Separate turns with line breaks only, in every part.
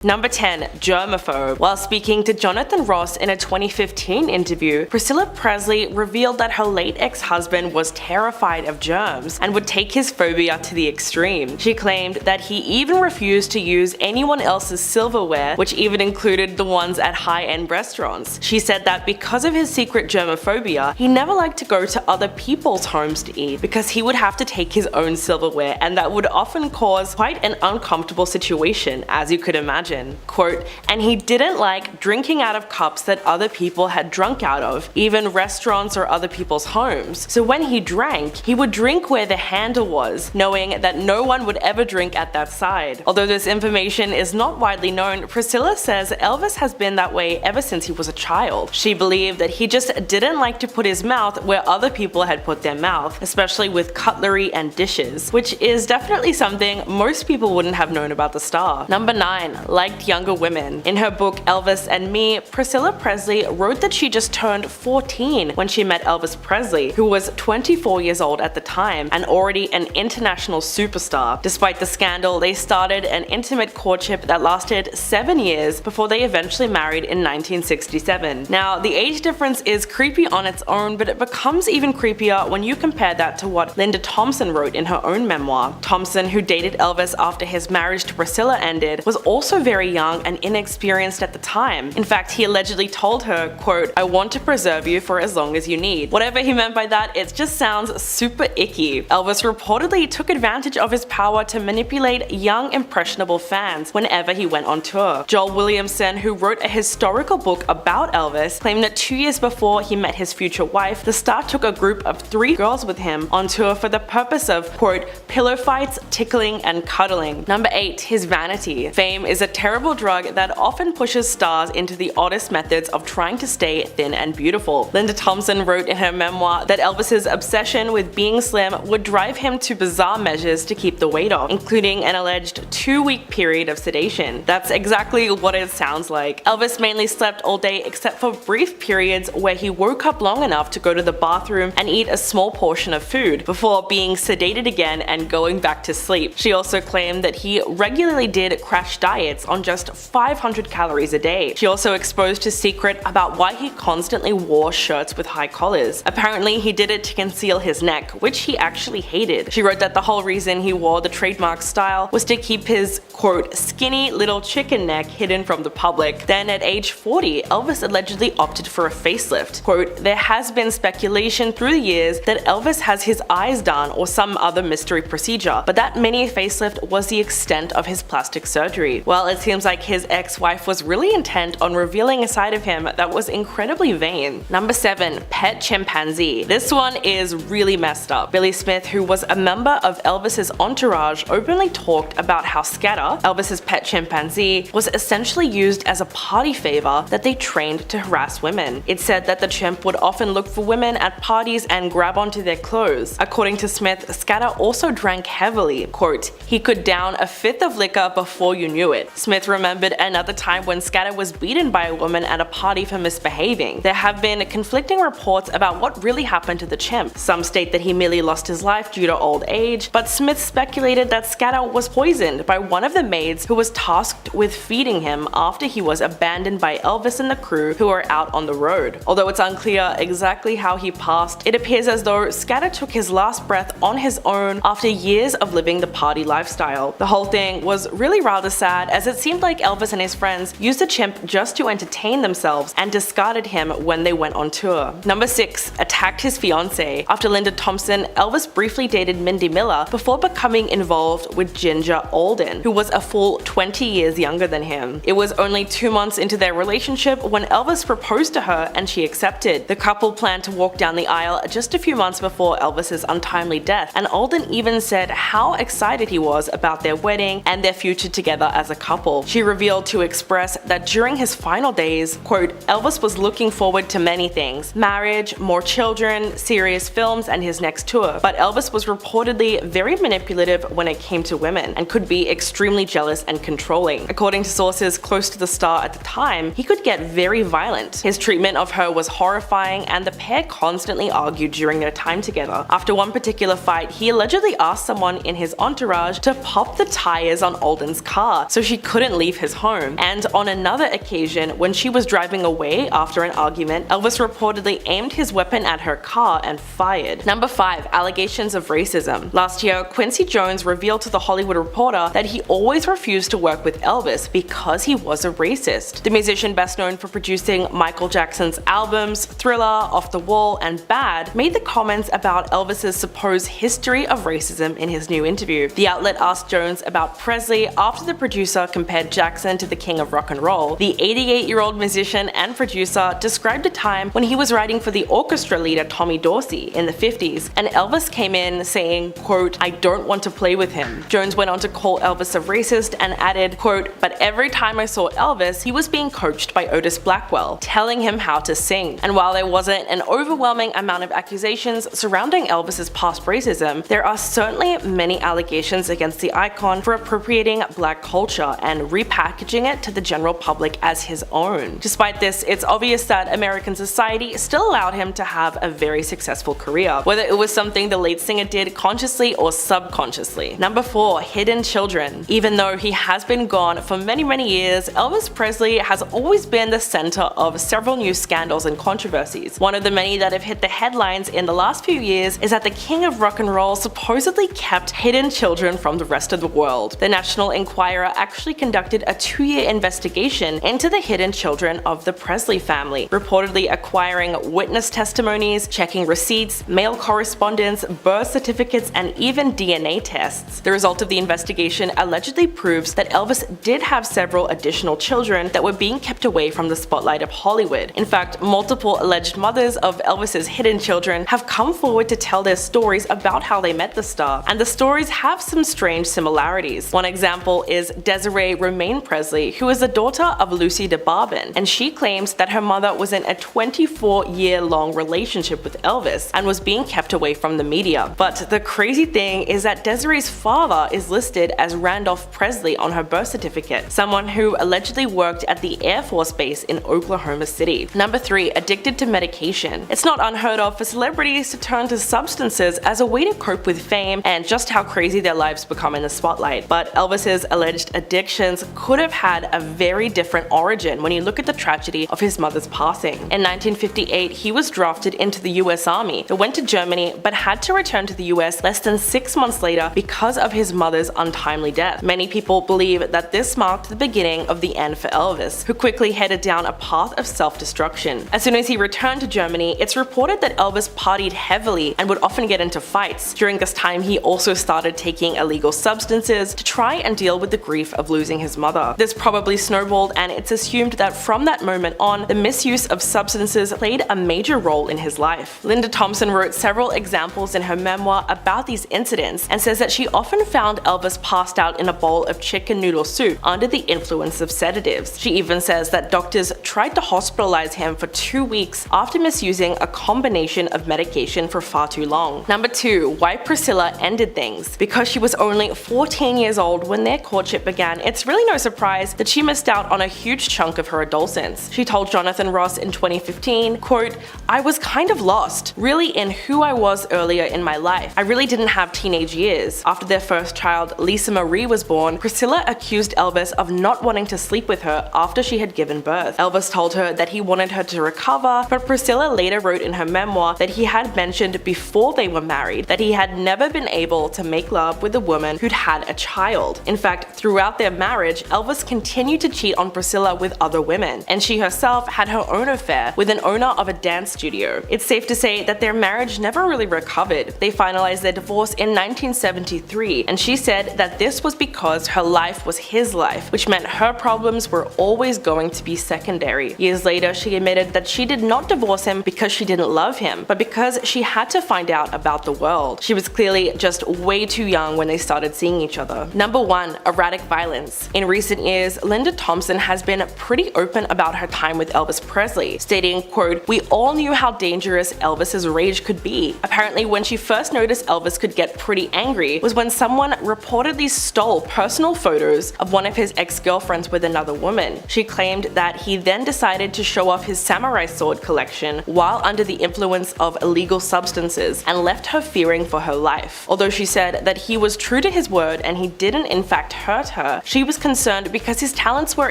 Number 10. Germaphobe. While speaking to Jonathan Ross in a 2015 interview, Priscilla Presley revealed that her late ex-husband was terrified of germs and would take his phobia to the extreme. She claimed that he even refused to use anyone else's silverware, which even included the ones at high-end restaurants. She said that because of his secret germophobia, he never liked to go to other people's homes to eat because he would have to take his own silverware, and that would often cause quite an uncomfortable situation, as you could imagine. Quote, and he didn't like drinking out of cups that other people had drunk out of, even restaurants or other people's homes. So when he drank, he would drink where the handle was, knowing that no one would ever drink at that side. Although this information is not widely known, Priscilla says Elvis has been that way ever since he was a child. She believed that he just didn't like to put his mouth where other people had put their mouth, especially with cutlery and dishes, which is definitely something most people wouldn't have known about the star. Number 9. Liked younger women. In her book Elvis and Me, Priscilla Presley wrote that she just turned 14 when she met Elvis Presley, who was 24 years old at the time and already an international superstar. Despite the scandal, they started an intimate courtship that lasted 7 years before they eventually married in 1967. Now, the age difference is creepy on its own, but it becomes even creepier when you compare that to what Linda Thompson wrote in her own memoir. Thompson, who dated Elvis after his marriage to Priscilla ended, was also very young and inexperienced at the time. In fact, he allegedly told her, quote, I want to preserve you for as long as you need. Whatever he meant by that, it just sounds super icky. Elvis reportedly took advantage of his power to manipulate young, impressionable fans whenever he went on tour. Joel Williamson, who wrote a historical book about Elvis, claimed that 2 years before he met his future wife, the star took a group of 3 girls with him on tour for the purpose of, quote, pillow fights, tickling, and cuddling. Number 8. His vanity. Fame is a terrible drug that often pushes stars into the oddest methods of trying to stay thin and beautiful. Linda Thompson wrote in her memoir that Elvis's obsession with being slim would drive him to bizarre measures to keep the weight off, including an alleged 2-week period of sedation. That's exactly what it sounds like. Elvis mainly slept all day except for brief periods where he woke up long enough to go to the bathroom and eat a small portion of food before being sedated again and going back to sleep. She also claimed that he regularly did crash diets on just 500 calories a day. She also exposed his secret about why he constantly wore shirts with high collars. Apparently, he did it to conceal his neck, which he actually hated. She wrote that the whole reason he wore the trademark style was to keep his, quote, skinny little chicken neck hidden from the public. Then at age 40, Elvis allegedly opted for a facelift. Quote, there has been speculation through the years that Elvis has his eyes done or some other mystery procedure, but that mini facelift was the extent of his plastic surgery. Well, it seems like his ex-wife was really intent on revealing a side of him that was incredibly vain. Number 7. Pet chimpanzee. This one is really messed up. Billy Smith, who was a member of Elvis's entourage, openly talked about how Scatter, Elvis's pet chimpanzee, was essentially used as a party favor that they trained to harass women. It said that the chimp would often look for women at parties and grab onto their clothes. According to Smith, Scatter also drank heavily. Quote, he could down a fifth of liquor before you knew it. Smith remembered another time when Scatter was beaten by a woman at a party for misbehaving. There have been conflicting reports about what really happened to the chimp. Some state that he merely lost his life due to old age, but Smith speculated that Scatter was poisoned by one of the maids who was tasked with feeding him after he was abandoned by Elvis and the crew who were out on the road. Although it's unclear exactly how he passed, it appears as though Scatter took his last breath on his own after years of living the party lifestyle. The whole thing was really rather sad, as it seemed like Elvis and his friends used the chimp just to entertain themselves and discarded him when they went on tour. Number 6. Attacked his fiancee. After Linda Thompson, Elvis briefly dated Mindy Miller before becoming involved with Ginger Alden, who was a full 20 years younger than him. It was only 2 months into their relationship when Elvis proposed to her and she accepted. The couple planned to walk down the aisle just a few months before Elvis's untimely death, and Alden even said how excited he was about their wedding and their future together as a couple. She revealed to Express that during his final days, quote, Elvis was looking forward to many things: marriage, more children, serious films, and his next tour. But Elvis was reportedly very manipulative when it came to women and could be extremely extremely jealous and controlling. According to sources close to the star at the time, he could get very violent. His treatment of her was horrifying, and the pair constantly argued during their time together. After one particular fight, he allegedly asked someone in his entourage to pop the tires on Alden's car so she couldn't leave his home. And on another occasion, when she was driving away after an argument, Elvis reportedly aimed his weapon at her car and fired. Number 5. Allegations of racism. Last year, Quincy Jones revealed to The Hollywood Reporter that he always refused to work with Elvis because he was a racist. The musician, best known for producing Michael Jackson's albums Thriller, Off the Wall, and Bad, made the comments about Elvis's supposed history of racism in his new interview. The outlet asked Jones about Presley after the producer compared Jackson to the king of rock and roll. The 88-year-old musician and producer described a time when he was writing for the orchestra leader Tommy Dorsey in the 50s, and Elvis came in saying, quote, "I don't want to play with him." Jones went on to call Elvis a racist and added, quote, "But every time I saw Elvis, he was being coached by Otis Blackwell, telling him how to sing." And while there wasn't an overwhelming amount of accusations surrounding Elvis's past racism, there are certainly many allegations against the icon for appropriating black culture and repackaging it to the general public as his own. Despite this, it's obvious that American society still allowed him to have a very successful career, whether it was something the lead singer did consciously or subconsciously. Number 4. Hidden children. Even though he has been gone for many years, Elvis Presley has always been the center of several new scandals and controversies. One of the many that have hit the headlines in the last few years is that the king of rock and roll supposedly kept hidden children from the rest of the world. The National Enquirer actually conducted a 2-year investigation into the hidden children of the Presley family, reportedly acquiring witness testimonies, checking receipts, mail correspondence, birth certificates, and even DNA tests. The result of the investigation allegedly proves that Elvis did have several additional children that were being kept away from the spotlight of Hollywood. In fact, multiple alleged mothers of Elvis's hidden children have come forward to tell their stories about how they met the star, and the stories have some strange similarities. One example is Desiree Romaine Presley, who is the daughter of Lucy DeBarban, and she claims that her mother was in a 24-year-long relationship with Elvis and was being kept away from the media. But the crazy thing is that Desiree's father is listed as Randolph Presley on her birth certificate, someone who allegedly worked at the Air Force Base in Oklahoma City. Number 3. Addicted to medication. It's not unheard of for celebrities to turn to substances as a way to cope with fame and just how crazy their lives become in the spotlight. But Elvis's alleged addictions could have had a very different origin when you look at the tragedy of his mother's passing. In 1958, he was drafted into the US Army, but went to Germany but had to return to the US less than 6 months later because of his mother's untimely death. Many people believe that this marked the beginning of the end for Elvis, who quickly headed down a path of self-destruction. As soon as he returned to Germany, it's reported that Elvis partied heavily and would often get into fights. During this time, he also started taking illegal substances to try and deal with the grief of losing his mother. This probably snowballed, and it's assumed that from that moment on, the misuse of substances played a major role in his life. Linda Thompson wrote several examples in her memoir about these incidents and says that she often found Elvis passed out in a bowl of chicken noodle soup under the influence of sedatives. She even says that doctors tried to hospitalize him for 2 weeks after misusing a combination of medication for far too long. Number 2. Why Priscilla ended things. Because she was only 14 years old when their courtship began, it's really no surprise that she missed out on a huge chunk of her adolescence. She told Jonathan Ross in 2015, quote, "I was kind of lost, really, in who I was earlier in my life. I really didn't have teenage years." After their first child, Lisa Marie, was born, Priscilla accused Elvis of not wanting to sleep with her after she had given birth. Elvis told her that he wanted her to recover, but Priscilla later wrote in her memoir that he had mentioned before they were married that he had never been able to make love with a woman who'd had a child. In fact, throughout their marriage, Elvis continued to cheat on Priscilla with other women, and she herself had her own affair with an owner of a dance studio. It's safe to say that their marriage never really recovered. They finalized their divorce in 1973, and she said that this was because her life was his life, which meant her problems were always going to be secondary. Years later, she admitted that she did not divorce him because she didn't love him, but because she had to find out about the world. She was clearly just way too young when they started seeing each other. Number 1. Erratic violence. In recent years, Linda Thompson has been pretty open about her time with Elvis Presley, stating, quote, "We all knew how dangerous Elvis's rage could be. Apparently, when she first noticed Elvis could get pretty angry was when someone reportedly stole several personal photos of one of his ex-girlfriends with another woman. She claimed that he then decided to show off his samurai sword collection while under the influence of illegal substances and left her fearing for her life. Although she said that he was true to his word and he didn't in fact hurt her, she was concerned because his talents were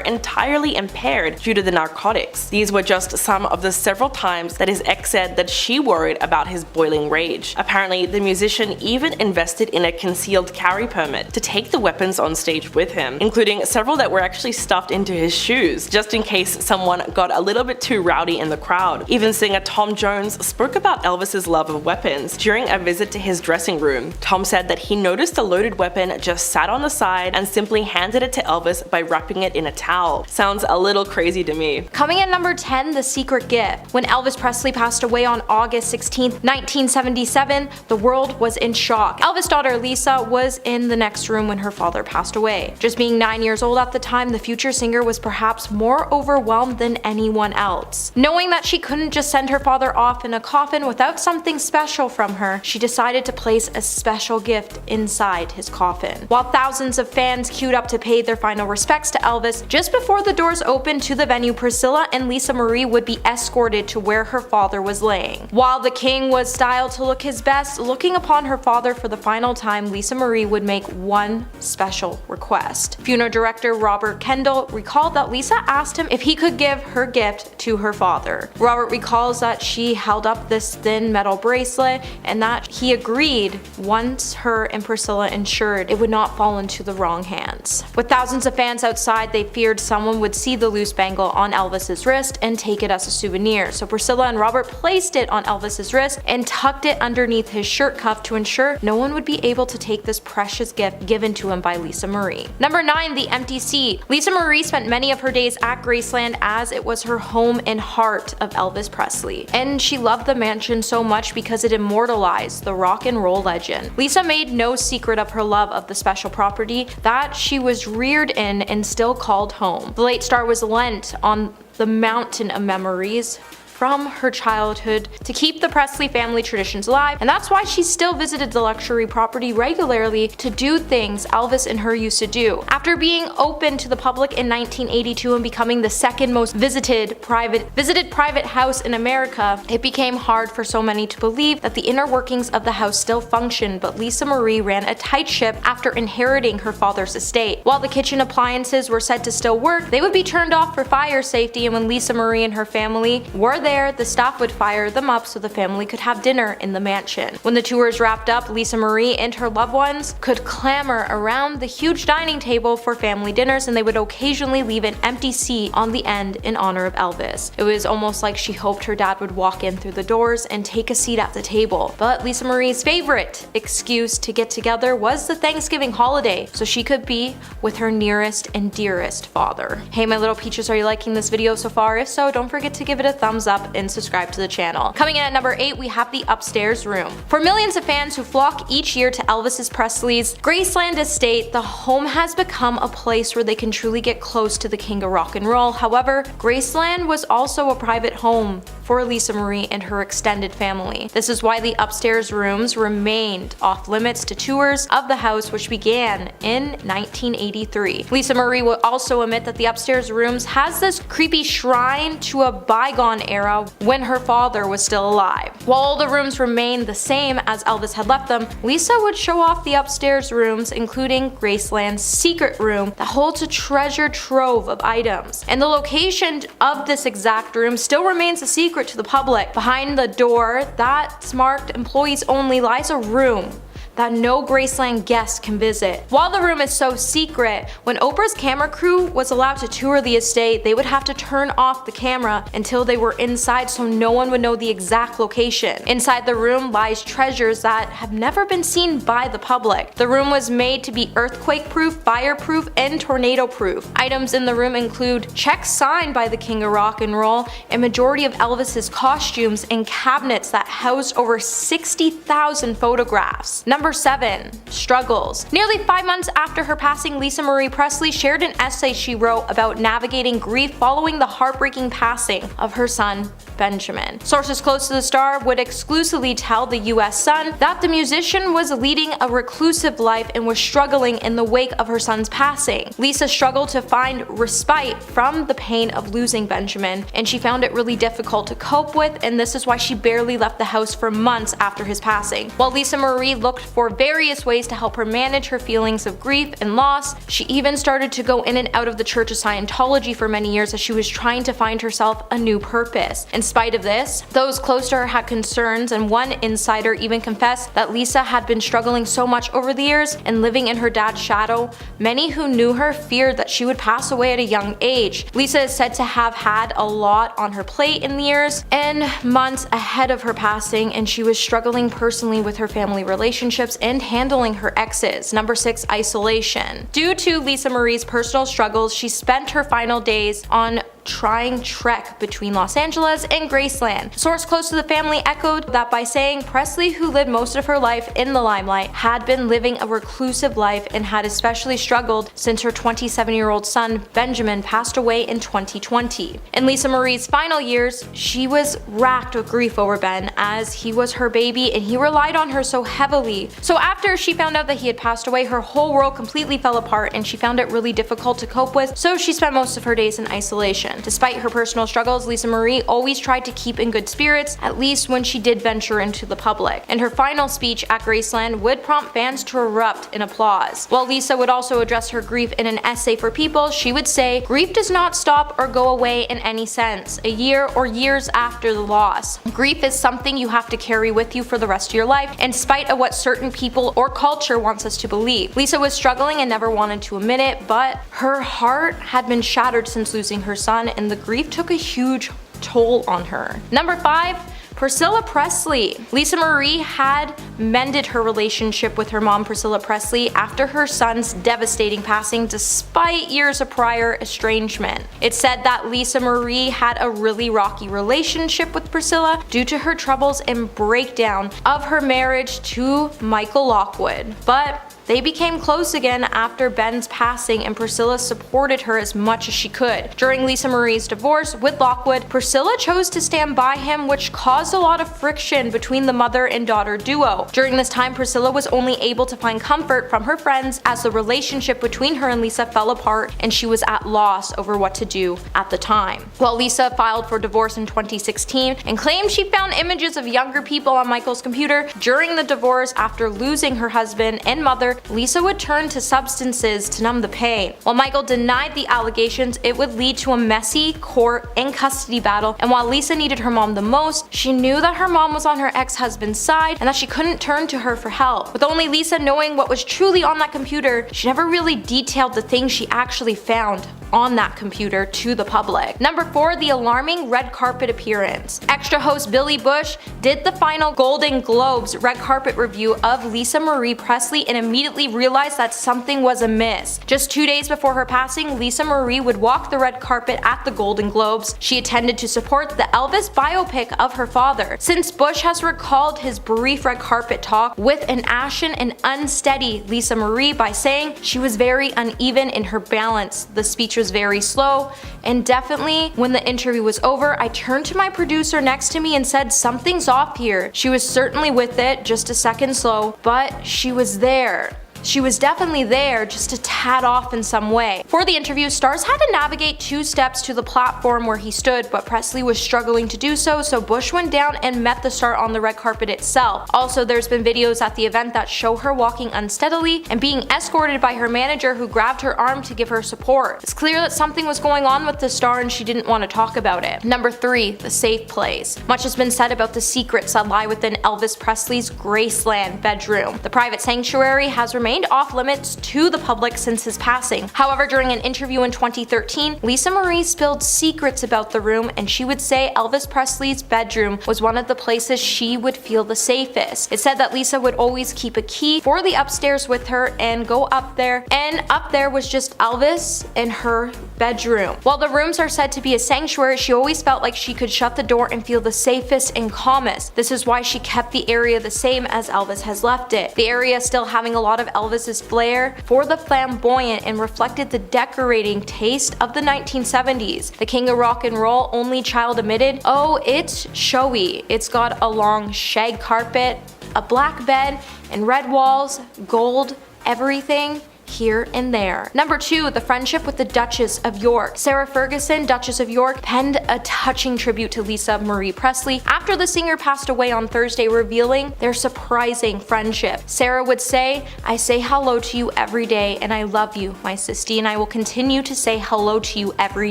entirely impaired due to the narcotics. These were just some of the several times that his ex said that she worried about his boiling rage. Apparently, the musician even invested in a concealed carry permit to take the weapons on stage with him, including several that were actually stuffed into his shoes, just in case someone got a little bit too rowdy in the crowd. Even singer Tom Jones spoke about Elvis's love of weapons during a visit to his dressing room. Tom said that he noticed a loaded weapon just sat on the side and simply handed it to Elvis by wrapping it in a towel. Sounds a little crazy to me.
Coming at number 10, The Secret Gift. When Elvis Presley passed away on August 16, 1977, the world was in shock. Elvis' daughter Lisa was in the next room when her father passed away. Just being 9 years old at the time, the future singer was perhaps more overwhelmed than anyone else. Knowing that she couldn't just send her father off in a coffin without something special from her, she decided to place a special gift inside his coffin. While thousands of fans queued up to pay their final respects to Elvis, just before the doors opened to the venue, Priscilla and Lisa Marie would be escorted to where her father was laying. While the king was styled to look his best, looking upon her father for the final time, Lisa Marie would make one special request. Funeral director Robert Kendall recalled that Lisa asked him if he could give her gift to her father. Robert recalls that she held up this thin metal bracelet and that he agreed once her and Priscilla ensured it would not fall into the wrong hands. With thousands of fans outside, they feared someone would see the loose bangle on Elvis's wrist and take it as a souvenir, so Priscilla and Robert placed it on Elvis's wrist and tucked it underneath his shirt cuff to ensure no one would be able to take this precious gift given to him by Lisa Marie. Number 9, The Empty Seat. Lisa Marie spent many of her days at Graceland as it was her home and heart of Elvis Presley, and she loved the mansion so much because it immortalized the rock and roll legend. Lisa made no secret of her love of the special property that she was reared in and still called home. The late star was lent on the mountain of memories from her childhood to keep the Presley family traditions alive, and that's why she still visited the luxury property regularly to do things Elvis and her used to do. After being open to the public in 1982 and becoming the second most visited private house in America, it became hard for so many to believe that the inner workings of the house still functioned, but Lisa Marie ran a tight ship after inheriting her father's estate. While the kitchen appliances were said to still work, they would be turned off for fire safety, and when Lisa Marie and her family were there, the staff would fire them up so the family could have dinner in the mansion. When the tours wrapped up, Lisa Marie and her loved ones could clamor around the huge dining table for family dinners, and they would occasionally leave an empty seat on the end in honor of Elvis. It was almost like she hoped her dad would walk in through the doors and take a seat at the table. But Lisa Marie's favorite excuse to get together was the Thanksgiving holiday, so she could be with her nearest and dearest father. Hey my little peaches, are you liking this video so far? If so, don't forget to give it a thumbs up and subscribe to the channel. Coming in at number 8, we have the upstairs room. For millions of fans who flock each year to Elvis Presley's Graceland estate, the home has become a place where they can truly get close to the king of rock and roll. However, Graceland was also a private home for Lisa Marie and her extended family. This is why the upstairs rooms remained off limits to tours of the house, which began in 1983. Lisa Marie will also admit that the upstairs rooms has this creepy shrine to a bygone era when her father was still alive. While all the rooms remained the same as Elvis had left them, Lisa would show off the upstairs rooms, including Graceland's secret room that holds a treasure trove of items. And the location of this exact room still remains a secret to the public. Behind the door that's marked employees only lies a room that no Graceland guest can visit. While the room is so secret, when Oprah's camera crew was allowed to tour the estate, they would have to turn off the camera until they were inside so no one would know the exact location. Inside the room lies treasures that have never been seen by the public. The room was made to be earthquake-proof, fire-proof, and tornado-proof. Items in the room include checks signed by the king of rock and roll, a majority of Elvis's costumes, and cabinets that housed over 60,000 photographs. Number Number 7. Struggles. Nearly 5 months after her passing, Lisa Marie Presley shared an essay she wrote about navigating grief following the heartbreaking passing of her son, Benjamin. Sources close to the star would exclusively tell the US Sun that the musician was leading a reclusive life and was struggling in the wake of her son's passing. Lisa struggled to find respite from the pain of losing Benjamin, and she found it really difficult to cope with, and this is why she barely left the house for months after his passing. While Lisa Marie looked for various ways to help her manage her feelings of grief and loss, she even started to go in and out of the Church of Scientology for many years as she was trying to find herself a new purpose. In spite of this, those close to her had concerns, and one insider even confessed that Lisa had been struggling so much over the years and living in her dad's shadow. Many who knew her feared that she would pass away at a young age. Lisa is said to have had a lot on her plate in the years and months ahead of her passing, and she was struggling personally with her family relationships and handling her exes. Number 6. Isolation. Due to Lisa Marie's personal struggles, she spent her final days on trying trek between Los Angeles and Graceland. A source close to the family echoed that by saying Presley, who lived most of her life in the limelight, had been living a reclusive life and had especially struggled since her 27-year-old son Benjamin passed away in 2020. In Lisa Marie's final years, she was racked with grief over Ben, as he was her baby and he relied on her so heavily. So after she found out that he had passed away, her whole world completely fell apart and she found it really difficult to cope with, so she spent most of her days in isolation. Despite her personal struggles, Lisa Marie always tried to keep in good spirits, at least when she did venture into the public. And her final speech at Graceland would prompt fans to erupt in applause. While Lisa would also address her grief in an essay for People, she would say, "Grief does not stop or go away in any sense, a year or years after the loss. Grief is something you have to carry with you for the rest of your life, in spite of what certain people or culture wants us to believe." Lisa was struggling and never wanted to admit it, but her heart had been shattered since losing her son, and the grief took a huge toll on her. Number 5. Priscilla Presley. Lisa Marie had mended her relationship with her mom, Priscilla Presley, after her son's devastating passing despite years of prior estrangement. It's said that Lisa Marie had a really rocky relationship with Priscilla due to her troubles and breakdown of her marriage to Michael Lockwood, but they became close again after Ben's passing, and Priscilla supported her as much as she could. During Lisa Marie's divorce with Lockwood, Priscilla chose to stand by him, which caused a lot of friction between the mother and daughter duo. During this time, Priscilla was only able to find comfort from her friends as the relationship between her and Lisa fell apart and she was at loss over what to do at the time. While Lisa filed for divorce in 2016 and claimed she found images of younger people on Michael's computer during the divorce after losing her husband and mother, Lisa would turn to substances to numb the pain. While Michael denied the allegations, it would lead to a messy court and custody battle, and while Lisa needed her mom the most, she knew that her mom was on her ex-husband's side and that she couldn't turn to her for help. With only Lisa knowing what was truly on that computer, she never really detailed the things she actually found on that computer to the public. Number 4. The alarming red carpet appearance. Extra host Billy Bush did the final Golden Globes red carpet review of Lisa Marie Presley and immediately realized that something was amiss. Just 2 days before her passing, Lisa Marie would walk the red carpet at the Golden Globes. She attended to support the Elvis biopic of her father. Since Bush has recalled his brief red carpet talk with an ashen and unsteady Lisa Marie by saying she was very uneven in her balance. The speech was very slow, and definitely when the interview was over, I turned to my producer next to me and said, "Something's off here." She was certainly with it, just a second slow, but she was there. She was definitely there, just a tad off in some way. For the interview, stars had to navigate 2 steps to the platform where he stood, but Presley was struggling to do so, so Bush went down and met the star on the red carpet itself. Also, there's been videos at the event that show her walking unsteadily and being escorted by her manager, who grabbed her arm to give her support. It's clear that something was going on with the star and she didn't want to talk about it. Number 3. The safe place. Much has been said about the secrets that lie within Elvis Presley's Graceland bedroom. The private sanctuary has remained remained off limits to the public since his passing. However, during an interview in 2013, Lisa Marie spilled secrets about the room, and she would say Elvis Presley's bedroom was one of the places she would feel the safest. It said that Lisa would always keep a key for the upstairs with her and go up there, and up there was just Elvis and her bedroom. While the rooms are said to be a sanctuary, she always felt like she could shut the door and feel the safest and calmest. This is why she kept the area the same as Elvis has left it. The area still having a lot of Elvis's flair for the flamboyant and reflected the decorating taste of the 1970s. The king of rock and roll, only child admitted, "Oh, it's showy. It's got a long shag carpet, a black bed, and red walls, gold, everything here and there." Number 2, the friendship with the Duchess of York. Sarah Ferguson, Duchess of York, penned a touching tribute to Lisa Marie Presley after the singer passed away on Thursday, revealing their surprising friendship. Sarah would say, "I say hello to you every day, and I love you, my sissy, and I will continue to say hello to you every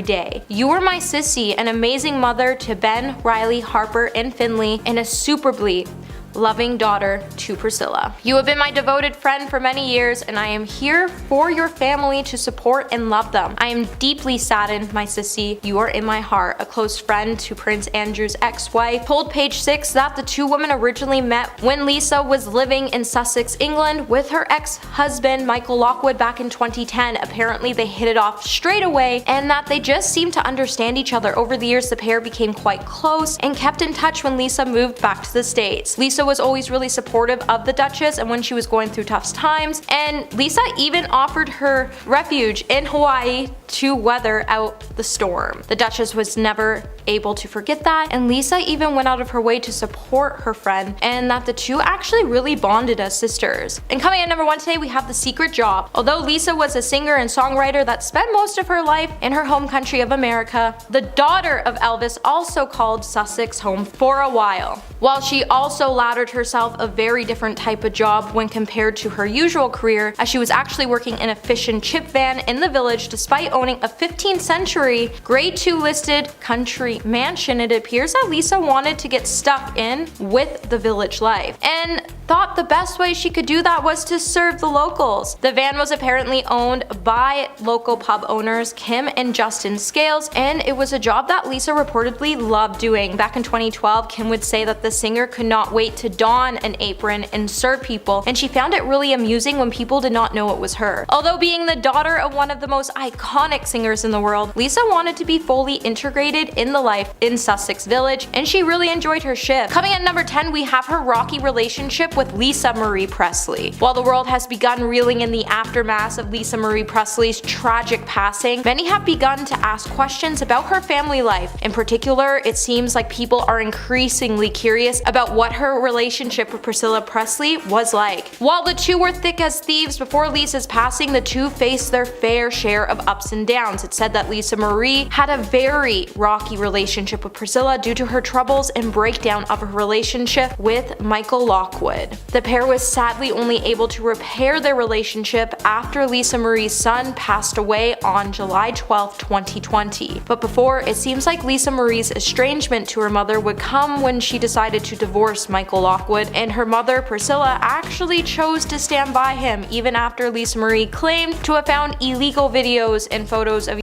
day. You were my sissy, an amazing mother to Ben, Riley, Harper, and Finley, and a superbly loving daughter to Priscilla. You have been my devoted friend for many years, and I am here for your family to support and love them. I am deeply saddened, my sissy. You are in my heart." A close friend to Prince Andrew's ex-wife told Page Six that the two women originally met when Lisa was living in Sussex, England with her ex-husband Michael Lockwood back in 2010. Apparently they hit it off straight away, and that they just seemed to understand each other. Over the years, the pair became quite close and kept in touch when Lisa moved back to the States. Lisa was always really supportive of the Duchess and when she was going through tough times, and Lisa even offered her refuge in Hawaii to weather out the storm. The Duchess was never able to forget that, and Lisa even went out of her way to support her friend, and that the two actually really bonded as sisters. And coming at number 1 today, we have The Secret Job. Although Lisa was a singer and songwriter that spent most of her life in her home country of America, the daughter of Elvis also called Sussex home for a while. While she also laddered herself a very different type of job when compared to her usual career, as she was actually working in a fish and chip van in the village despite owning a 15th century grade 2 listed country mansion. It appears that Lisa wanted to get stuck in with the village life and thought the best way she could do that was to serve the locals. The van was apparently owned by local pub owners Kim and Justin Scales, and it was a job that Lisa reportedly loved doing. Back in 2012, Kim would say that the singer could not wait to don an apron and serve people, and she found it really amusing when people did not know it was her. Although being the daughter of one of the most iconic singers in the world, Lisa wanted to be fully integrated in the life in Sussex Village, and she really enjoyed her shift. Coming at number 10, we have her rocky relationship with Lisa Marie Presley. While the world has begun reeling in the aftermath of Lisa Marie Presley's tragic passing, many have begun to ask questions about her family life. In particular, it seems like people are increasingly curious about what her relationship with Priscilla Presley was like. While the two were thick as thieves before Lisa's passing, the two faced their fair share of ups and downs. It's said that Lisa Marie had a very rocky relationship with Priscilla due to her troubles and breakdown of her relationship with Michael Lockwood. The pair was sadly only able to repair their relationship after Lisa Marie's son passed away on July 12, 2020. But before, it seems like Lisa Marie's estrangement to her mother would come when she decided to divorce Michael Lockwood, and her mother, Priscilla, actually chose to stand by him even after Lisa Marie claimed to have found illegal videos and photos of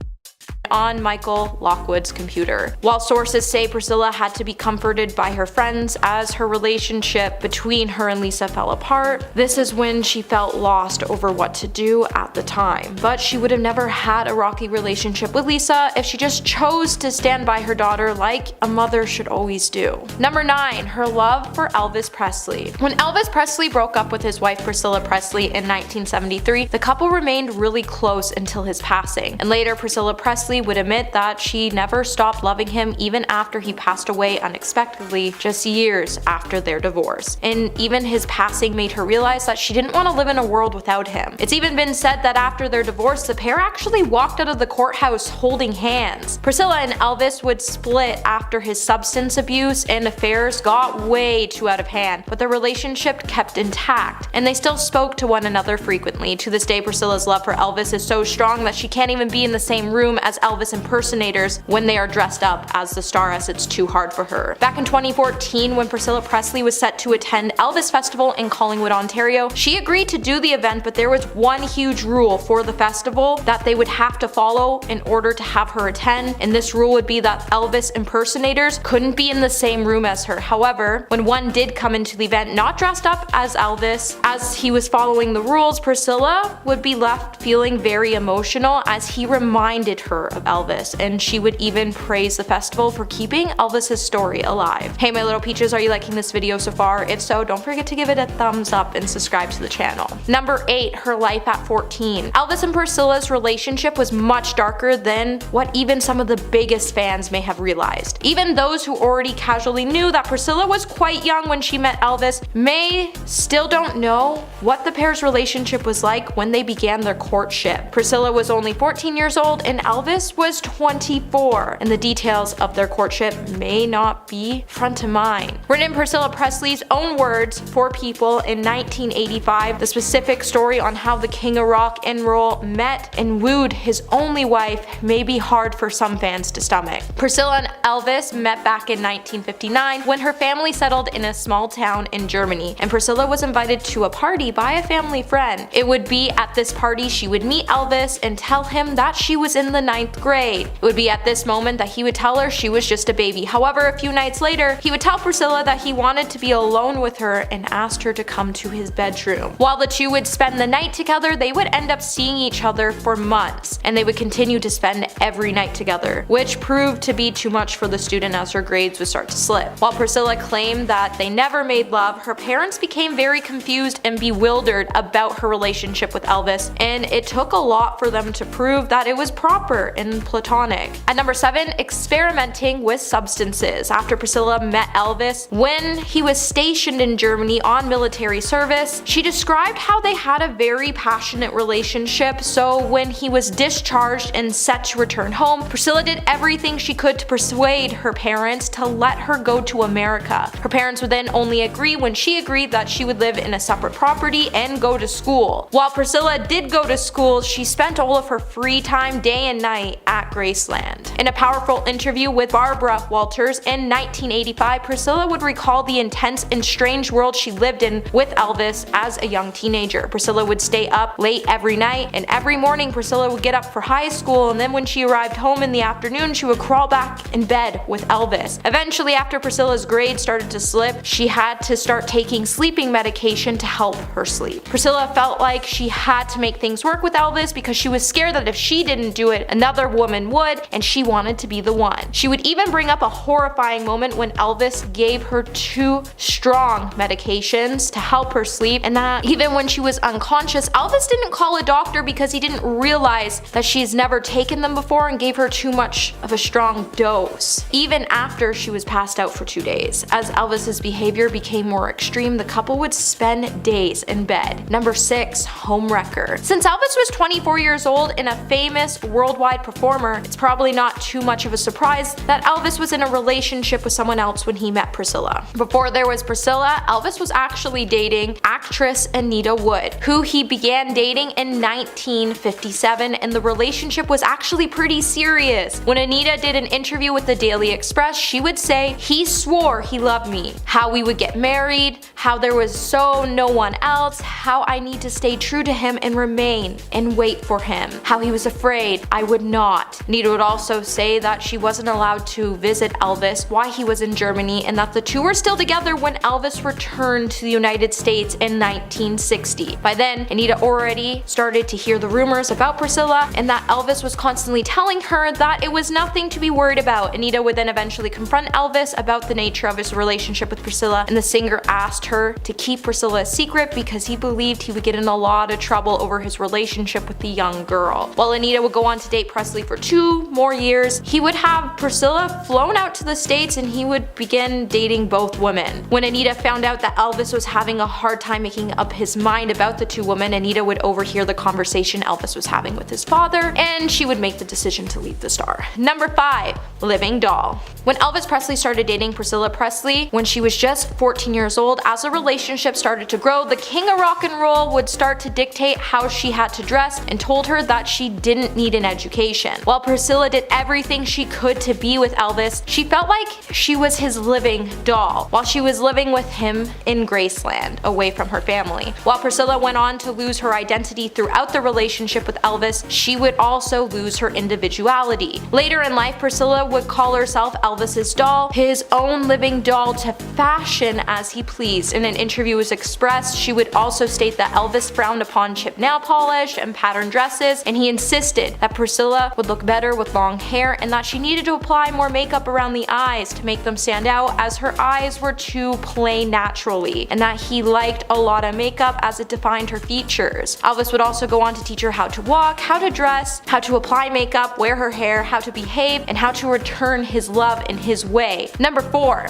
on Michael Lockwood's computer. While sources say Priscilla had to be comforted by her friends as her relationship between her and Lisa fell apart, this is when she felt lost over what to do at the time. But she would have never had a rocky relationship with Lisa if she just chose to stand by her daughter like a mother should always do. Number 9, her love for Elvis Presley. When Elvis Presley broke up with his wife Priscilla Presley in 1973, the couple remained really close until his passing, and later Priscilla Presley would admit that she never stopped loving him even after he passed away unexpectedly just years after their divorce. And even his passing made her realize that she didn't want to live in a world without him. It's even been said that after their divorce, the pair actually walked out of the courthouse holding hands. Priscilla and Elvis would split after his substance abuse and affairs got way too out of hand, but their relationship kept intact, and they still spoke to one another frequently. To this day, Priscilla's love for Elvis is so strong that she can't even be in the same room as Elvis impersonators when they are dressed up as the star, as it's too hard for her. Back in 2014, when Priscilla Presley was set to attend Elvis Festival in Collingwood, Ontario, she agreed to do the event, but there was one huge rule for the festival that they would have to follow in order to have her attend, and this rule would be that Elvis impersonators couldn't be in the same room as her. However, when one did come into the event not dressed up as Elvis, as he was following the rules, Priscilla would be left feeling very emotional as he reminded her of Elvis, and she would even praise the festival for keeping Elvis's story alive. Hey my little peaches, are you liking this video so far? If so, don't forget to give it a thumbs up and subscribe to the channel. Number 8. Her life at 14. Elvis and Priscilla's relationship was much darker than what even some of the biggest fans may have realized. Even those who already casually knew that Priscilla was quite young when she met Elvis may still don't know what the pair's relationship was like when they began their courtship. Priscilla was only 14 years old and Elvis was 24, and the details of their courtship may not be front of mind. Written in Priscilla Presley's own words for People in 1985, the specific story on how the king of rock and roll met and wooed his only wife may be hard for some fans to stomach. Priscilla and Elvis met back in 1959 when her family settled in a small town in Germany, and Priscilla was invited to a party by a family friend. It would be at this party she would meet Elvis and tell him that she was in the 9th grade. It would be at this moment that he would tell her she was just a baby. However, a few nights later, he would tell Priscilla that he wanted to be alone with her and asked her to come to his bedroom. While the two would spend the night together, they would end up seeing each other for months, and they would continue to spend every night together, which proved to be too much for the student as her grades would start to slip. While Priscilla claimed that they never made love, her parents became very confused and bewildered about her relationship with Elvis, and it took a lot for them to prove that it was proper and platonic. At number 7, experimenting with substances. After Priscilla met Elvis when he was stationed in Germany on military service, she described how they had a very passionate relationship, so when he was discharged and set to return home, Priscilla did everything she could to persuade her parents to let her go to America. Her parents would then only agree when she agreed that she would live in a separate property and go to school. While Priscilla did go to school, she spent all of her free time day and night at Graceland. In a powerful interview with Barbara Walters in 1985, Priscilla would recall the intense and strange world she lived in with Elvis as a young teenager. Priscilla would stay up late every night, and every morning Priscilla would get up for high school, and then when she arrived home in the afternoon, she would crawl back in bed with Elvis. Eventually, after Priscilla's grades started to slip, she had to start taking sleeping medication to help her sleep. Priscilla felt like she had to make things work with Elvis because she was scared that if she didn't do it, another woman would, and she wanted to be the one. She would even bring up a horrifying moment when Elvis gave her 2 strong medications to help her sleep, and that even when she was unconscious, Elvis didn't call a doctor because he didn't realize that she's never taken them before and gave her too much of a strong dose. Even after she was passed out for 2 days. As Elvis's behavior became more extreme, the couple would spend days in bed. Number 6, Homewrecker. Since Elvis was 24 years old and a famous worldwide performer, it's probably not too much of a surprise that Elvis was in a relationship with someone else when he met Priscilla. Before there was Priscilla, Elvis was actually dating actress Anita Wood, who he began dating in 1957, and the relationship was actually pretty serious. When Anita did an interview with the Daily Express, she would say he swore he loved me, how we would get married, how there was no one else, how I need to stay true to him and remain and wait for him, how he was afraid I would not. Anita would also say that she wasn't allowed to visit Elvis while he was in Germany, and that the two were still together when Elvis returned to the United States in 1960. By then, Anita already started to hear the rumors about Priscilla and that Elvis was constantly telling her that it was nothing to be worried about. Anita would then eventually confront Elvis about the nature of his relationship with Priscilla, and the singer asked her to keep Priscilla a secret because he believed he would get in a lot of trouble over his relationship with the young girl. While Anita would go on to date Presley for 2 more years, he would have Priscilla flown out to the States and he would begin dating both women. When Anita found out that Elvis was having a hard time making up his mind about the 2 women, Anita would overhear the conversation Elvis was having with his father, and she would make the decision to leave the star. Number 5, Living Doll. When Elvis Presley started dating Priscilla Presley when she was just 14 years old, as the relationship started to grow, the king of rock and roll would start to dictate how she had to dress and told her that she didn't need an education. While Priscilla did everything she could to be with Elvis, she felt like she was his living doll while she was living with him in Graceland, away from her family. While Priscilla went on to lose her identity throughout the relationship with Elvis, she would also lose her individuality. Later in life, Priscilla would call herself Elvis's doll, his own living doll to fashion as he pleased. In an interview was expressed, she would also state that Elvis frowned upon chip nail polish and patterned dresses, and he insisted that Priscilla would look better with long hair and that she needed to apply more makeup around the eyes to make them stand out, as her eyes were too plain naturally, and that he liked a lot of makeup as it defined her features. Elvis would also go on to teach her how to walk, how to dress, how to apply makeup, wear her hair, how to behave, and how to return his love in his way. Number 4.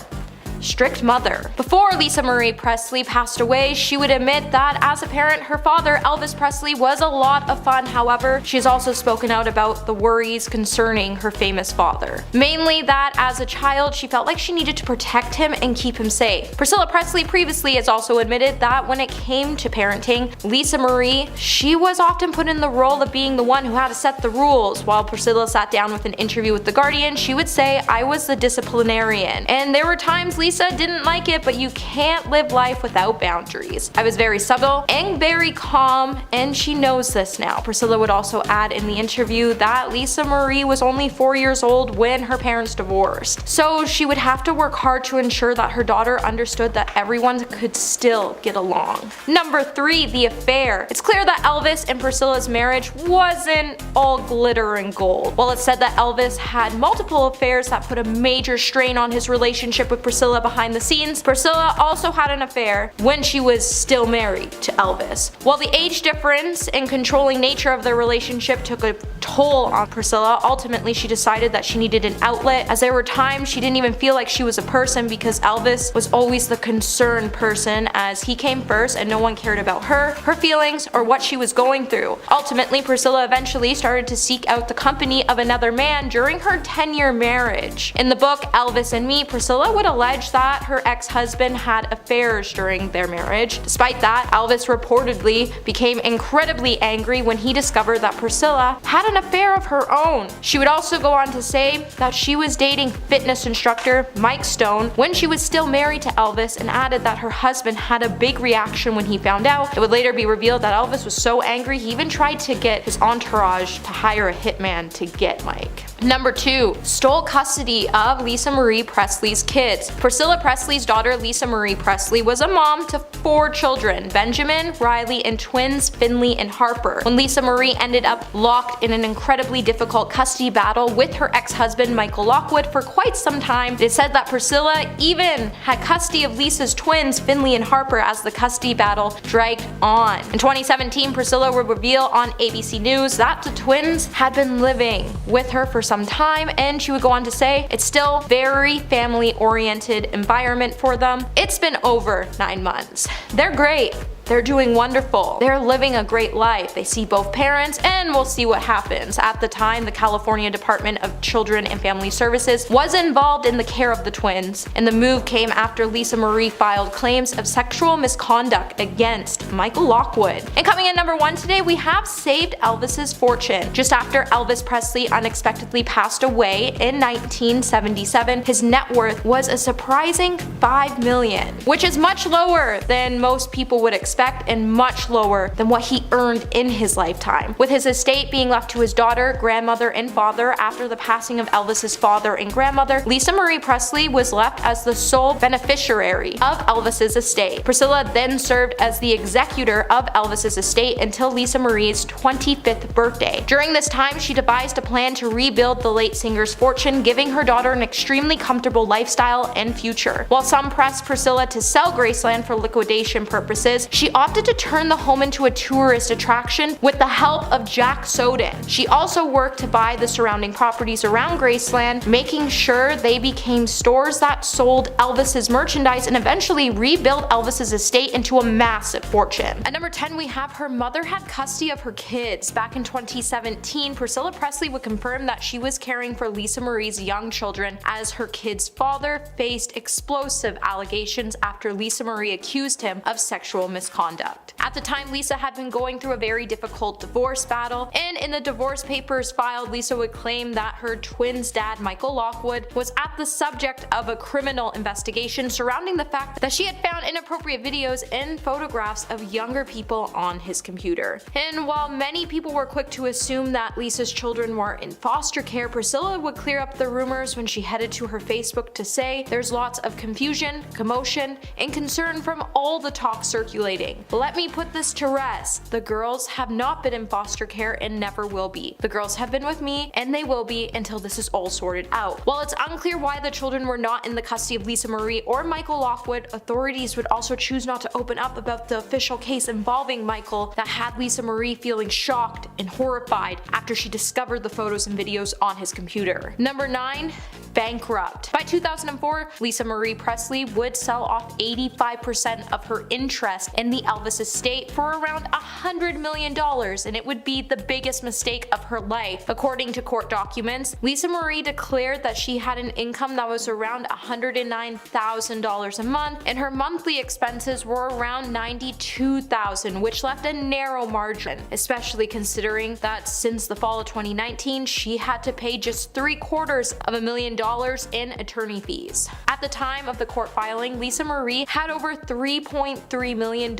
Strict mother. Before Lisa Marie Presley passed away, she would admit that as a parent, her father, Elvis Presley, was a lot of fun. However, she has also spoken out about the worries concerning her famous father. Mainly that as a child, she felt like she needed to protect him and keep him safe. Priscilla Presley previously has also admitted that when it came to parenting, Lisa Marie, she was often put in the role of being the one who had to set the rules. While Priscilla sat down with an interview with The Guardian, she would say, "I was the disciplinarian, and there were times Lisa didn't like it, but you can't live life without boundaries. I was very subtle and very calm, and she knows this now." Priscilla would also add in the interview that Lisa Marie was only 4 years old when her parents divorced, so she would have to work hard to ensure that her daughter understood that everyone could still get along. Number 3, the affair. It's clear that Elvis and Priscilla's marriage wasn't all glitter and gold. While it's said that Elvis had multiple affairs that put a major strain on his relationship with Priscilla behind the scenes, Priscilla also had an affair when she was still married to Elvis. While the age difference and controlling nature of their relationship took a toll on Priscilla, ultimately she decided that she needed an outlet, as there were times she didn't even feel like she was a person because Elvis was always the concerned person, as he came first and no one cared about her feelings, or what she was going through. Ultimately, Priscilla eventually started to seek out the company of another man during her 10-year marriage. In the book Elvis and Me, Priscilla would allege that her ex-husband had affairs during their marriage. Despite that, Elvis reportedly became incredibly angry when he discovered that Priscilla had an affair of her own. She would also go on to say that she was dating fitness instructor Mike Stone when she was still married to Elvis, and added that her husband had a big reaction when he found out. It would later be revealed that Elvis was so angry he even tried to get his entourage to hire a hitman to get Mike. Number 2, stole custody of Lisa Marie Presley's kids. Priscilla Presley's daughter Lisa Marie Presley was a mom to 4 children, Benjamin, Riley, and twins Finley and Harper. When Lisa Marie ended up locked in an incredibly difficult custody battle with her ex-husband Michael Lockwood for quite some time, it is said that Priscilla even had custody of Lisa's twins Finley and Harper as the custody battle dragged on. In 2017, Priscilla would reveal on ABC News that the twins had been living with her for some time, and she would go on to say it's still very family-oriented environment for them. It's been over 9 months. They're great. They're doing wonderful. They're living a great life. They see both parents, and we'll see what happens. At the time, the California Department of Children and Family Services was involved in the care of the twins, and the move came after Lisa Marie filed claims of sexual misconduct against Michael Lockwood. And coming in number 1 today, we have saved Elvis's fortune. Just after Elvis Presley unexpectedly passed away in 1977, his net worth was a surprising $5 million, which is much lower than most people would expect, and much lower than what he earned in his lifetime. With his estate being left to his daughter, grandmother, and father after the passing of Elvis's father and grandmother, Lisa Marie Presley was left as the sole beneficiary of Elvis's estate. Priscilla then served as the executor of Elvis's estate until Lisa Marie's 25th birthday. During this time, she devised a plan to rebuild the late singer's fortune, giving her daughter an extremely comfortable lifestyle and future. While some pressed Priscilla to sell Graceland for liquidation purposes, she she opted to turn the home into a tourist attraction with the help of Jack Soden. She also worked to buy the surrounding properties around Graceland, making sure they became stores that sold Elvis's merchandise and eventually rebuilt Elvis's estate into a massive fortune. At number 10, we have her mother had custody of her kids. Back in 2017, Priscilla Presley would confirm that she was caring for Lisa Marie's young children as her kid's father faced explosive allegations after Lisa Marie accused him of sexual misconduct. At the time, Lisa had been going through a very difficult divorce battle, and in the divorce papers filed, Lisa would claim that her twins' dad, Michael Lockwood, was at the subject of a criminal investigation surrounding the fact that she had found inappropriate videos and photographs of younger people on his computer. And while many people were quick to assume that Lisa's children were in foster care, Priscilla would clear up the rumors when she headed to her Facebook to say there's lots of confusion, commotion, and concern from all the talk circulating. But let me put this to rest. The girls have not been in foster care and never will be. The girls have been with me and they will be until this is all sorted out. While it's unclear why the children were not in the custody of Lisa Marie or Michael Lockwood, authorities would also choose not to open up about the official case involving Michael that had Lisa Marie feeling shocked and horrified after she discovered the photos and videos on his computer. Number 9. Bankrupt. By 2004, Lisa Marie Presley would sell off 85% of her interest in the Elvis estate for around $100 million, and it would be the biggest mistake of her life. According to court documents, Lisa Marie declared that she had an income that was around $109,000 a month, and her monthly expenses were around $92,000, which left a narrow margin, especially considering that since the fall of 2019, she had to pay just $750,000 in attorney fees. At the time of the court filing, Lisa Marie had over $3.3 million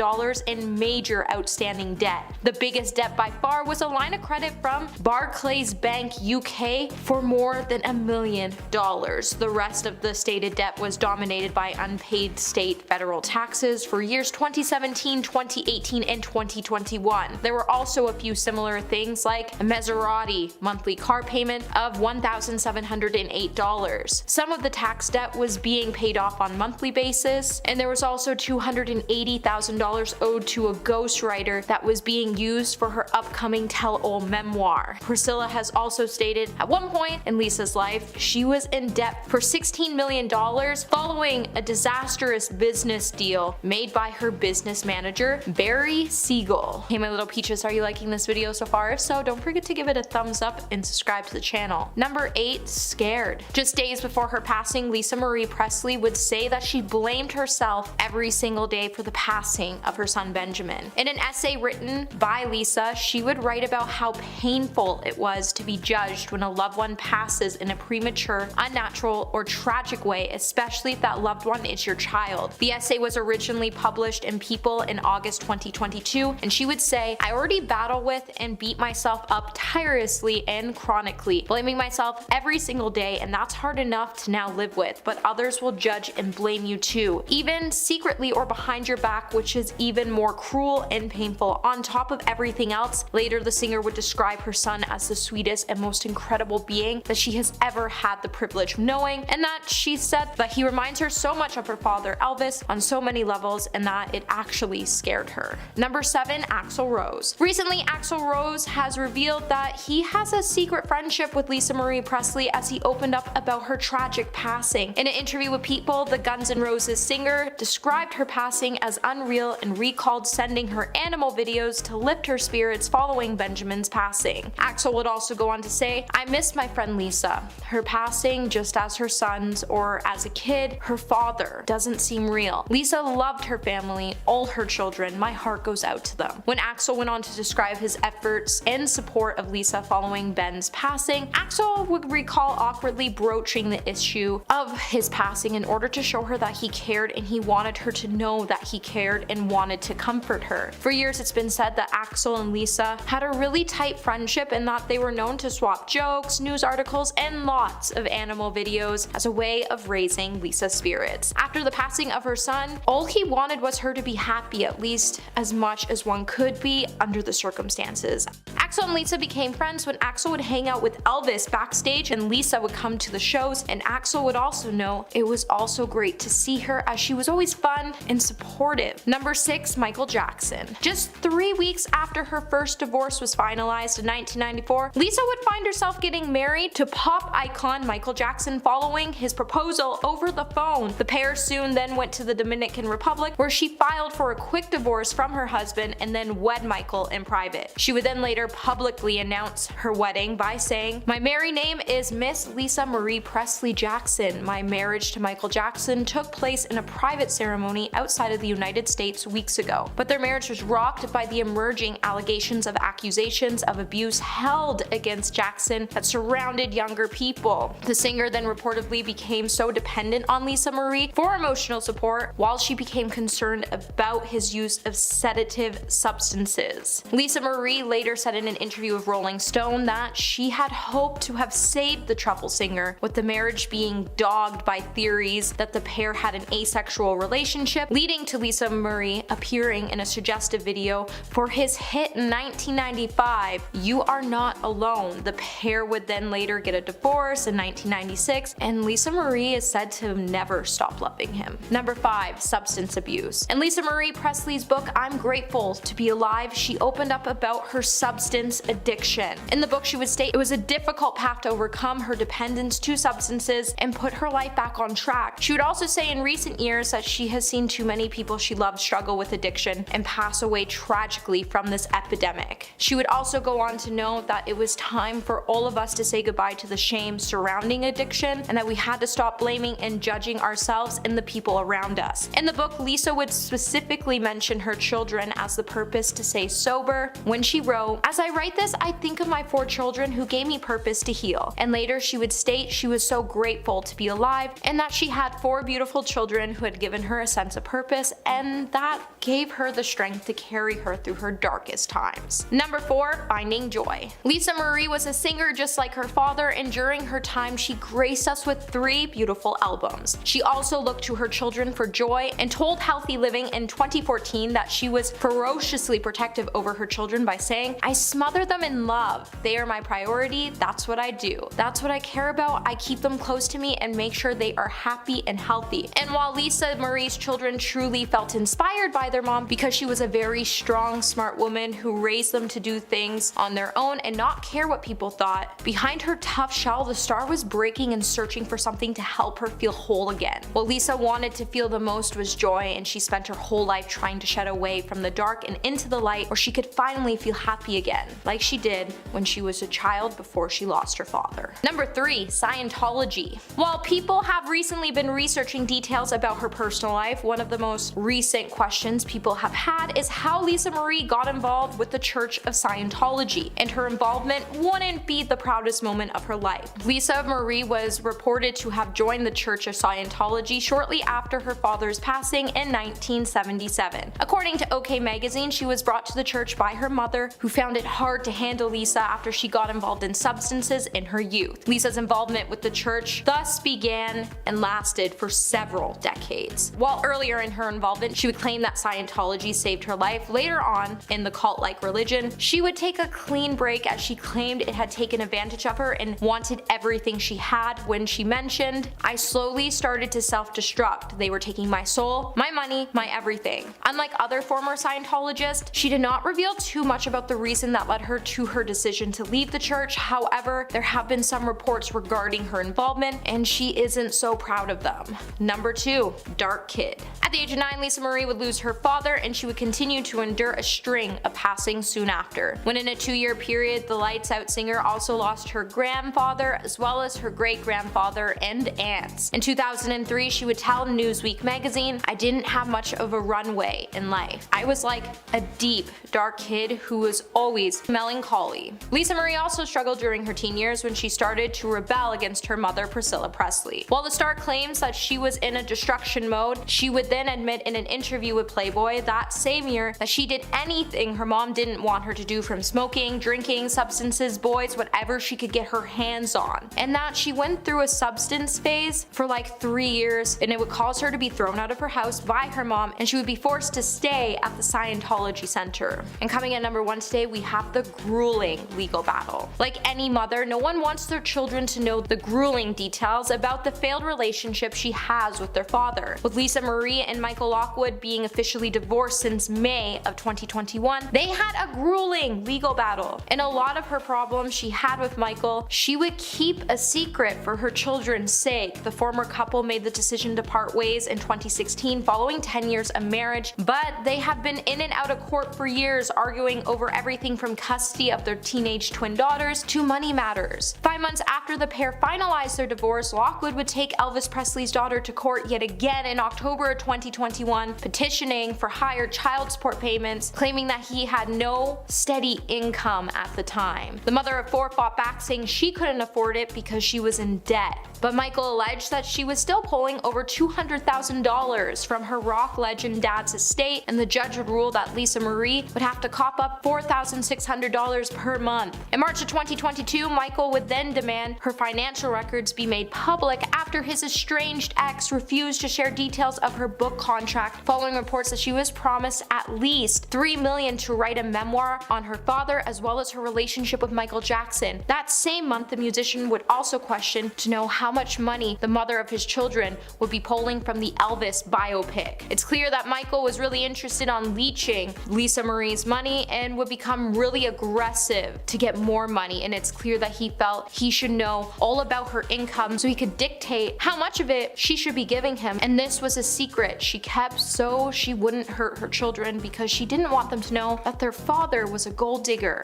in major outstanding debt. The biggest debt by far was a line of credit from Barclays Bank UK for more than $1 million. The rest of the stated debt was dominated by unpaid state federal taxes for years 2017, 2018, and 2021. There were also a few similar things like a Maserati monthly car payment of $1,708. Some of the tax debt was being paid off on monthly basis, and there was also $280,000 owed to a ghostwriter that was being used for her upcoming tell-all memoir. Priscilla has also stated at one point in Lisa's life she was in debt for $16 million following a disastrous business deal made by her business manager, Barry Siegel. Hey my little peaches, are you liking this video so far? If so, don't forget to give it a thumbs up and subscribe to the channel. Number 8. Scared. Just days before her passing, Lisa Marie Presley would say that she blamed herself every single day for the passing of her son Benjamin. In an essay written by Lisa, she would write about how painful it was to be judged when a loved one passes in a premature, unnatural, or tragic way, especially if that loved one is your child. The essay was originally published in People in August 2022, and she would say, "I already battle with and beat myself up tirelessly and chronically, blaming myself every single day, and that's hard enough to now live with, but others will judge and blame you too, even secretly or behind your back, which is even more cruel and painful. On top of everything else," later the singer would describe her son as the sweetest and most incredible being that she has ever had the privilege of knowing, and that she said that he reminds her so much of her father Elvis on so many levels, and that it actually scared her. Number 7. Axel Rose. Recently, Axel Rose has revealed that he has a secret friendship with Lisa Marie Presley as he opened up about her tragic passing. In an interview with People, the Guns N' Roses singer described her passing as unreal and recalled sending her animal videos to lift her spirits following Benjamin's passing. Axel would also go on to say, "I miss my friend Lisa. Her passing, just as her son's or as a kid, her father, doesn't seem real. Lisa loved her family, all her children. My heart goes out to them." When Axel went on to describe his efforts and support of Lisa following Ben's passing, Axel would recall awkwardly broaching the issue of his passing in order to show her that he cared and he wanted her to know that he cared and wanted to comfort her. For years it's been said that Axel and Lisa had a really tight friendship and that they were known to swap jokes, news articles, and lots of animal videos as a way of raising Lisa's spirits. After the passing of her son, all he wanted was her to be happy, at least as much as one could be under the circumstances. Axel and Lisa became friends when Axel would hang out with Elviss backstage and Lisa would come to the shows, and Axel would also know it was also great to see her as she was always fun and supportive. Number 6. Michael Jackson. Just 3 weeks after her first divorce was finalized in 1994, Lisa would find herself getting married to pop icon Michael Jackson following his proposal over the phone. The pair soon then went to the Dominican Republic, where she filed for a quick divorce from her husband and then wed Michael in private. She would then later publicly announce her wedding by saying, "My married name is Miss Lisa Marie Presley Jackson. My marriage to Michael Jackson took place in a private ceremony outside of the United States weeks ago, but their marriage was rocked by the emerging allegations of accusations of abuse held against Jackson that surrounded younger people." The singer then reportedly became so dependent on Lisa Marie for emotional support while she became concerned about his use of sedative substances. Lisa Marie later said in an interview with Rolling Stone that she had hoped to have saved the trouble singer, with the marriage being dogged by theories that the pair had an asexual relationship, leading to Lisa Marie appearing in a suggestive video for his hit in 1995, "You Are Not Alone." The pair would then later get a divorce in 1996, and Lisa Marie is said to never stop loving him. Number 5. Substance abuse. In Lisa Marie Presley's book I'm Grateful to Be Alive, she opened up about her substance addiction. In the book she would state it was a difficult path to overcome her dependence to substances and put her life back on track. She would also say in recent years that she has seen too many people she loved struggle with addiction and pass away tragically from this epidemic. She would also go on to note that it was time for all of us to say goodbye to the shame surrounding addiction, and that we had to stop blaming and judging ourselves and the people around us. In the book, Lisa would specifically mention her children as the purpose to stay sober when she wrote, "As I write this, I think of my 4 children who gave me purpose to heal." And later she would state she was so grateful to be alive and that she had 4 beautiful children who had given her a sense of purpose, and that gave her the strength to carry her through her darkest times. Number 4. Finding joy. Lisa Marie was a singer just like her father, and during her time she graced us with 3 beautiful albums. She also looked to her children for joy and told Healthy Living in 2014 that she was ferociously protective over her children by saying, "I smother them in love. They are my priority. That's what I do. That's what I care about. I keep them close to me and make sure they are happy and healthy." And while Lisa Marie's children truly felt inspired by their mom because she was a very strong, smart woman who raised them to do things on their own and not care what people thought, behind her tough shell the star was breaking and searching for something to help her feel whole again. What Lisa wanted to feel the most was joy, and she spent her whole life trying to shed away from the dark and into the light where she could finally feel happy again, like she did when she was a child before she lost her father. Number 3. Scientology. While people have recently been researching details about her personal life, one of the most recent questions people have had is how Lisa Marie got involved with the Church of Scientology, and her involvement wouldn't be the proudest moment of her life. Lisa Marie was reported to have joined the Church of Scientology shortly after her father's passing in 1977. According to OK Magazine, she was brought to the church by her mother, who found it hard to handle Lisa after she got involved in substances in her youth. Lisa's involvement with the church thus began and lasted for several decades. While earlier in her involvement, she would claim that Scientology saved her life, later on, in the cult-like religion, she would take a clean break as she claimed it had taken advantage of her and wanted everything she had when she mentioned, "I slowly started to self-destruct. They were taking my soul, my money, my everything." Unlike other former Scientologists, she did not reveal too much about the reason that led her to her decision to leave the church. However, there have been some reports regarding her involvement, and she isn't so proud of them. Number 2. Dark kid. At the age of 9, Lisa Marie would lose her father, and she would continue to endure a string of passings soon after. When in a 2-year period, the lights out singer also lost her grandfather as well as her great-grandfather and aunts. In 2003, she would tell Newsweek magazine, "I didn't have much of a runway in life. I was like a deep, dark kid who was always melancholy." Lisa Marie also struggled during her teen years when she started to rebel against her mother, Priscilla Presley. While the star claims that she was in a destruction mode, she would then admit in an interview with Playboy that same year that she did anything her mom didn't want her to do, from smoking, drinking, substances, boys, whatever she could get her hands on, and that she went through a substance phase for like 3 years, and it would cause her to be thrown out of her house by her mom, and she would be forced to stay at the Scientology Center. And coming at number 1 today, we have the grueling legal battle. Like any mother, no one wants their children to know the grueling details about the failed failed relationship she has with their father. With Lisa Marie and Michael Lockwood being officially divorced since May of 2021, they had a grueling legal battle. In a lot of her problems she had with Michael, she would keep a secret for her children's sake. The former couple made the decision to part ways in 2016 following 10 years of marriage, but they have been in and out of court for years, arguing over everything from custody of their teenage twin daughters to money matters. 5 months after the pair finalized their divorce, Lockwood would take Elvis Presley's daughter to court yet again in October 2021, petitioning for higher child support payments, claiming that he had no steady income at the time. The mother of 4 fought back, saying she couldn't afford it because she was in debt. But Michael alleged that she was still pulling over $200,000 from her rock legend dad's estate, and the judge would rule that Lisa Marie would have to cop up $4,600 per month. In March of 2022, Michael would then demand her financial records be made public after his estranged ex refused to share details of her book contract, following reports that she was promised at least $3 million to write a memoir on her father as well as her relationship with Michael Jackson. That same month, the musician would also question to know how much money the mother of his children would be pulling from the Elvis biopic. It's clear that Michael was really interested on leeching Lisa Marie's money and would become really aggressive to get more money, and it's clear that he felt he should know all about her income so he could dictate how much of it she should be giving him, and this was a secret she kept so she wouldn't hurt her children because she didn't want them to know that their father was a gold digger.